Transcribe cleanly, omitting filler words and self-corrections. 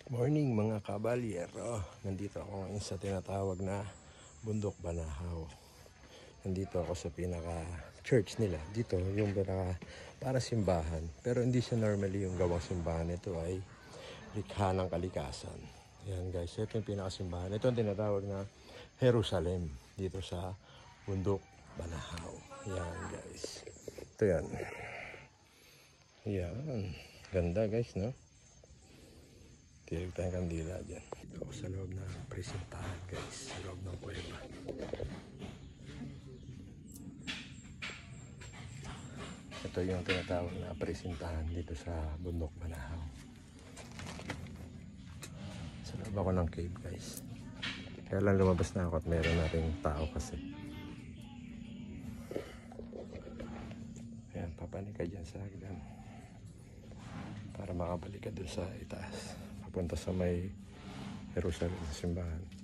Morning mga kabalyero. Nandito ako ngayon sa tinatawag na Bundok Banahaw. Nandito ako sa pinaka church nila. Dito yung pinaka para simbahan. Pero hindi siya normally yung gawang simbahan. Ito ay likha ng kalikasan. Ayan guys, ito yung pinaka simbahan. Ito ang tinatawag na Jerusalem. Dito sa Bundok Banahaw. Ayan guys. Ito yan. Ayan. Ganda guys, no? Tirig tayong kandila dyan. Dito ako sa loob ng presintahan guys. Sa loob ng kuweba. Ito yung tinatawag na presintahan dito sa Bundok Banahaw. Sa loob ako ng cave guys. Kaya lang lumabas na ako at meron nating tao kasi. Ayan, papanik ka dyan sa hagdan. Para makabalik ka dun sa itaas. Papunta sa may Jerusalem simbahan.